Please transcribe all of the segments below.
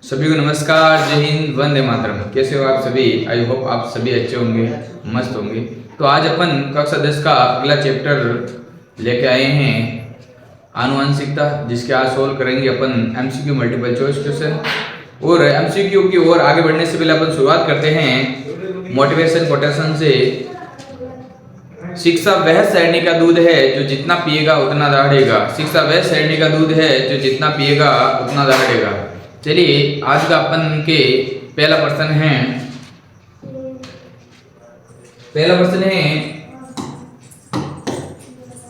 सभी को नमस्कार, जय हिंद, वंदे मातरम। कैसे हो आप सभी? आई होप आप सभी अच्छे होंगे, मस्त होंगे। तो आज अपन कक्षा 10 का अगला चैप्टर लेके आए हैं, आनुवंशिकता, जिसके आज सोल्व करेंगे अपन एमसीक्यू मल्टीपल चॉइस क्वेश्चन। और एमसीक्यू की ओर आगे बढ़ने से पहले अपन शुरुआत करते हैं मोटिवेशन कोटेशन से। शिक्षा वह शैरणी का दूध है जो जितना पिएगा उतना दहाड़ेगा। शिक्षा वह शैरणी का दूध है जो जितना पिएगा उतना दहाड़ेगा। चलिए आज का अपन के पहला प्रश्न है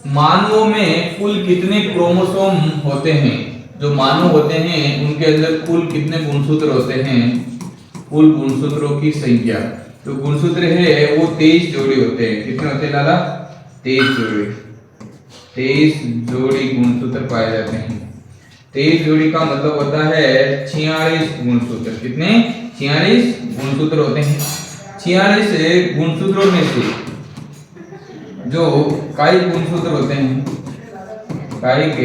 मानवों में कुल कितने क्रोमोसोम होते हैं? जो मानव होते हैं उनके अंदर कुल कितने गुणसूत्र होते हैं? कुल गुणसूत्रों की संख्या, जो गुणसूत्र है वो 23 जोड़ी होते हैं। कितने होते हैं लाला? 23 जोड़ी। 23 जोड़ी गुणसूत्र पाए जाते हैं। 23 जोड़ी का मतलब होता है 46 गुणसूत्र। कितने? 46 गुणसूत्र होते हैं। 46 गुणसूत्रों में से जो कायिक गुणसूत्र होते हैं, कायिक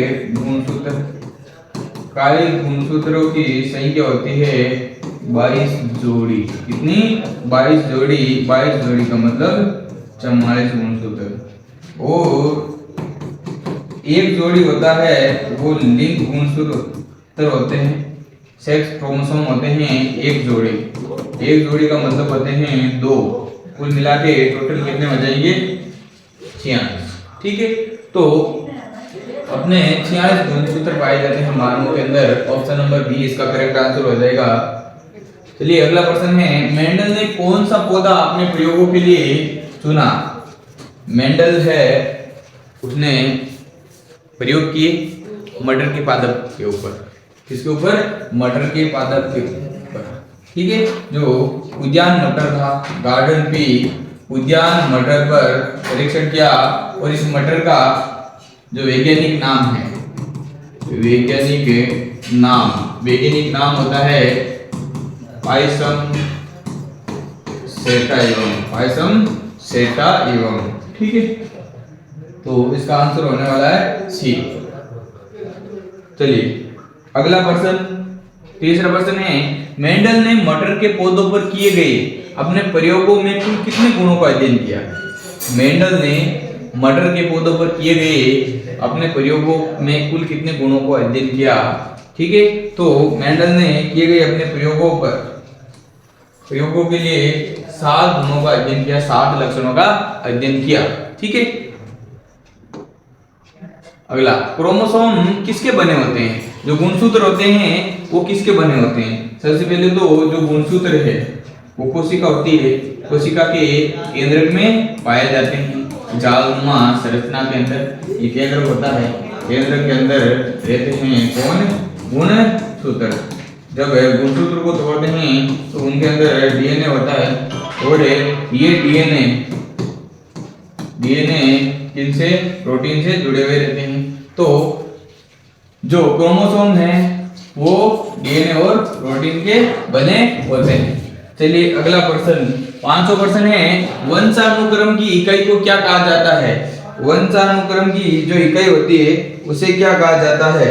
गुणसूत्रों की संख्या होती है 22 जोड़ी। कितनी? 22 जोड़ी। 22 जोड़ी का मतलब 44 गुणसूत्र। और एक जोड़ी होता है वो लिंग गुणसूत्र होते हैं, सेक्स क्रोमोसोम होते हैं एक जोड़ी। एक जोड़ी का मतलब होते हैं 2। कुल मिला के टोटल कितने हो जाएंगे? 46। ठीक है, तो अपने 46 गुणसूत्र पाए जाते हैं मानवों के अंदर। ऑप्शन नंबर बी इसका करेक्ट आंसर हो जाएगा। चलिए अगला प्रश्न है, मेंडल ने कौन सा पौधा अपने प्रयोगों के लिए चुना? मेंडल है, उसने प्रयोग किए मटर के पादप के ऊपर। किसके ऊपर? मटर के पादप के ऊपर। ठीक है, जो उद्यान मटर था, गार्डन पी उद्यान मटर पर परीक्षण किया। और इस मटर का जो वैज्ञानिक नाम होता है पायसम सेटाइवम। ठीक है, तो इसका आंसर होने वाला है सी। चलिए अगला प्रश्न, तीसरा प्रश्न है, मेंडल ने मटर के पौधों पर किए गए अपने प्रयोगों में कुल कितने गुणों का अध्ययन किया? मेंडल ने मटर के पौधों पर किए गए अपने प्रयोगों में कुल कितने गुणों को अध्ययन किया? ठीक है, तो मेंडल ने किए गए अपने प्रयोगों के लिए 7 गुणों का अध्ययन किया, 7 लक्षणों का अध्ययन किया। ठीक है, अगला, क्रोमोसोम किसके बने होते हैं? जो गुणसूत्र होते हैं वो किसके बने होते हैं? सबसे पहले तो जो गुणसूत्र है वो कोशिका होती है। कोशिका के केंद्रक में पाए जाते हैं, जालनुमा संरचना के अंदर। ये केंद्रक होता है, केंद्रक के अंदर रहते हैं कौन? गुणसूत्र। जब गुणसूत्र को तोड़ते हैं तो उनके अंदर डीएनए होता है। और ये डीएनए किनसे? प्रोटीन से जुड़े हुए रहते हैं। तो जो क्रोमोसोम है वो डीएनए और प्रोटीन के बने होते हैं। चलिए अगला प्रश्न, 500 प्रश्न है, वंशानुक्रम की इकाई को क्या कहा जाता है? वंशानुक्रम की जो इकाई होती है उसे क्या कहा जाता है?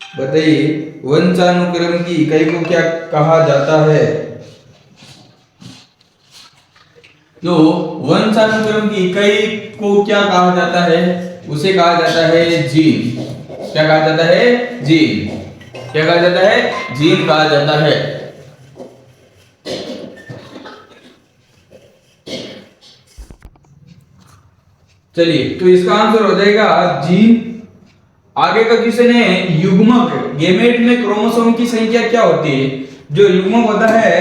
बताइए, वंशानुक्रम की इकाई को क्या कहा जाता है? जो वंशानुक्रम की इकाई को क्या कहा जाता है? उसे कहा जाता है जीन। क्या कहा जाता है? जीन। क्या कहा जाता है? जीन कहा जाता है। चलिए, तो इसका आंसर हो जाएगा जीन। आगे का क्वेश्चन है, युग्मक गैमेट में क्रोमोसोम की संख्या क्या होती है? जो युग्मक होता है,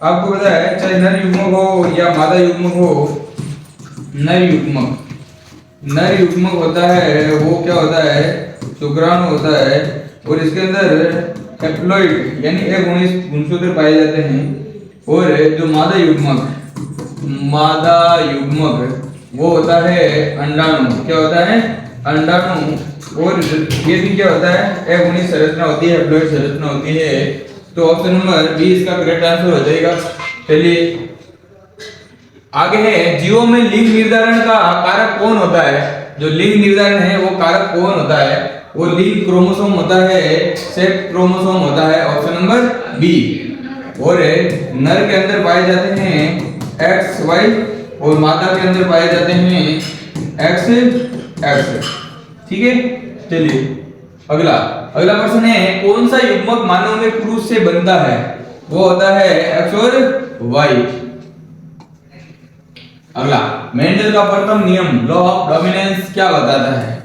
आपको पता है, चाहे नर युग्मक हो या मादा युग्मक हो, नर युग्मक होता है वो क्या होता है? शुक्राणु होता है। और इसके अंदर हैप्लॉइड यानी 19 गुणसूत्र पाए जाते हैं। और जो मादा युग्मक वो होता है अंडाणु। क्या होता है? अंडाणु। और ये भी क्या होता है? 19 संरचना होती है, हैप्लॉइड संरचना होती है। तो ऑप्शन नंबर बी इसका करेक्ट आंसर हो जाएगा। चलिए आगे है, जीवों में लिंग निर्धारण का कारक कौन होता है? जो लिंग निर्धारण है वो कारक कौन होता है? वो लिंक क्रोमोसोम होता है, सेक्स क्रोमोसोम होता है, ऑप्शन नंबर बी। और नर के अंदर पाए जाते हैं एक्स वाई और मादा के अंदर पाए जाते हैं एक्स एक्स। ठीक है, चलिए अगला प्रश्न है, कौन सा युग्मक मानव में पुरुष से बनता है? वो होता है एक्स और वाई। अगला, मेंडल का प्रथम नियम लॉ ऑफ डोमिनेंस क्या बताता है?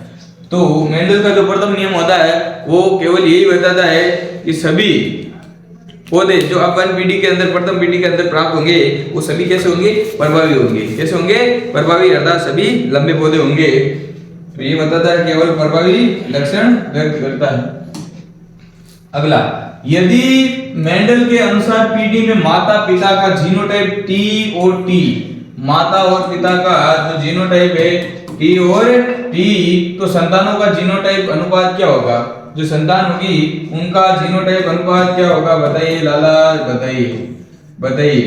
तो मेंडल का जो प्रथम नियम होता है वो केवल यही बताता है कि सभी पौधे जो अपन पीढ़ी के अंदर, प्रथम पीढ़ी के अंदर प्राप्त होंगे, वो सभी कैसे होंगे? प्रभावी होंगे। कैसे होंगे? प्रभावी, अर्थात सभी लंबे पौधे होंगे। तो ये बताता है केवल प्रभावी लक्षण व्यक्त करता है। अगला, यदि मेंडल के अनुसार पीढ़ी में माता पिता का जीनोटाइप टी और टी, माता और पिता का जो जीनोटाइप है टी और टी, तो संतानों का जीनोटाइप अनुपात क्या होगा? जो संतान होगी उनका जीनोटाइप अनुपात क्या होगा? बताइए लाला, बताइए।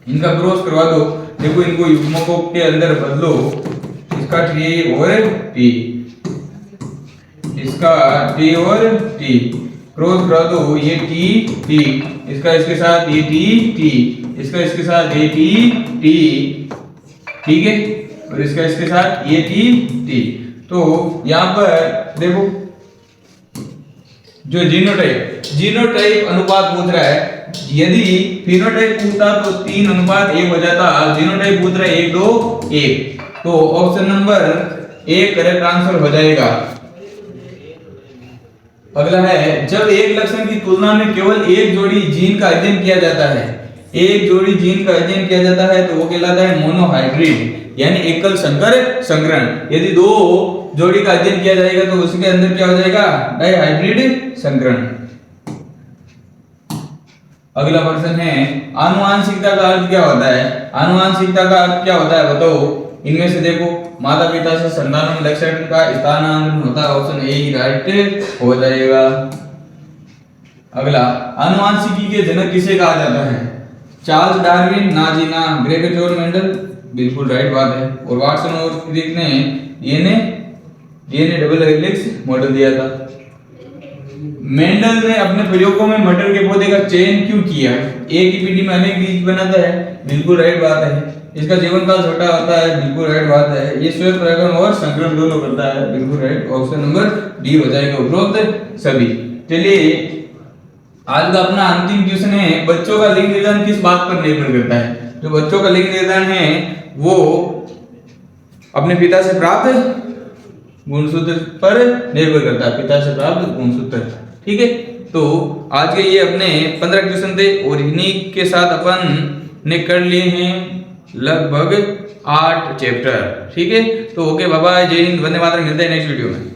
इनका क्रॉस करवा दो। देखो इनको युग्मकों के अंदर बदलो, इसका टी और टी, इसका टी और टी क्रॉस करा दो। ये टी टी, इसका इसके साथ ये टी टी, इसका इसके साथ ये टी टी, ठीक है, और इसका इसके साथ ये टी टी। तो यहां पर देखो जो जीनोटाइप अनुपात पूछ रहा है, यदि फिनोटाइप पूछता तो 3:1 हो जाता, जीनोटाइप पूछ रहा है 1:2:1, तो ऑप्शन नंबर 1 करेक्ट आंसर हो जाएगा। अगला है, जब एक लक्षण की तुलना में केवल एक जोड़ी जीन का अध्ययन किया जाता है, एक जोड़ी जीन का अध्ययन किया जाता है, तो वो कहलाता है मोनोहाइब्रिड, यानी एकल संकर संकरण। यदि दो जोड़ी का अध्ययन किया जाएगा तो उसके अंदर क्या हो जाएगा? डाइहाइब्रिड संकरण। अगला प्रश्न है, आनुवांशिकता का अर्थ क्या होता है? आनुवांशिकता का अर्थ क्या होता है बताओ? इनमें से देखो, माता पिता से संतानों में लक्षण का स्थानांतरण होता है, ऑप्शन ए ही राइट हो जाएगा। अगला, आनुवांशिकी के जनक किसे कहा जाता है? चार्ल्स डार्विन, नाजीना, ग्रेगर जॉन मेंडल, बिल्कुल राइट बात है। और वाटसन और क्रिक ने डीएनए डबल हेलिक्स मॉडल दिया था। मेंडल ने अपने प्रयोगों में मटर के पौधे का चयन क्यों किया? एक ही पीढ़ी में अनेक बीज बनाता है, बिल्कुल राइट बात है। इसका जीवन काल छोटा होता है, बिल्कुल राइट बात है। ये स्वयं परागण और संकरण दोनों करता है, बिल्कुल राइट, ऑप्शन नंबर डी हो जाएगा उपरोक्त सभी। चलिए आज का अपना अंतिम क्वेश्चन है, बच्चों का लिंग निर्धारण किस बात पर निर्भर करता है? जो बच्चों का लिंग निर्धारण है वो अपने पिता से प्राप्त गुणसूत्र पर निर्भर करता है, पिता से प्राप्त गुणसूत्र। ठीक है, तो आज के ये अपने 15 क्वेश्चन थे और इन्हीं के साथ अपन ने कर लिए हैं लगभग 8 चैप्टर। ठीक है, तो ओके बाबा, जय हिंद, वंदे मातरम। मिलते हैं नेक्स्ट वीडियो में।